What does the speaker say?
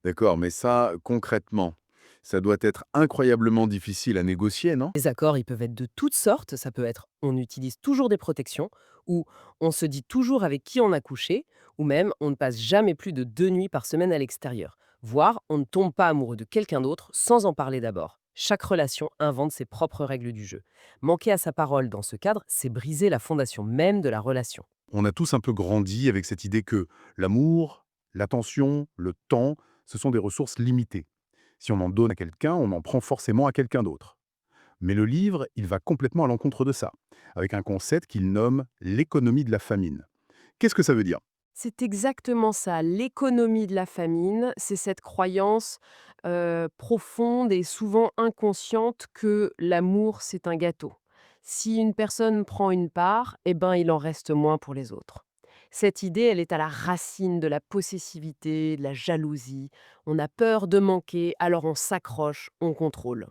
D'accord, mais ça, concrètement, ça doit être incroyablement difficile à négocier, non? Les accords, ils peuvent être de toutes sortes. Ça peut être on utilise toujours des protections, ou on se dit toujours avec qui on a couché, ou même on ne passe jamais plus de 2 nuits par semaine à l'extérieur. Voire on ne tombe pas amoureux de quelqu'un d'autre sans en parler d'abord. Chaque relation invente ses propres règles du jeu. Manquer à sa parole dans ce cadre, c'est briser la fondation même de la relation. On a tous un peu grandi avec cette idée que l'amour, l'attention, le temps, ce sont des ressources limitées. Si on en donne à quelqu'un, on en prend forcément à quelqu'un d'autre. Mais le livre, il va complètement à l'encontre de ça, avec un concept qu'il nomme l'économie de la famine. Qu'est-ce que ça veut dire? C'est exactement ça, l'économie de la famine, c'est cette croyance profonde et souvent inconsciente que l'amour, c'est un gâteau. Si une personne prend une part, eh ben, il en reste moins pour les autres. Cette idée, elle est à la racine de la possessivité, de la jalousie. On a peur de manquer, alors on s'accroche, on contrôle.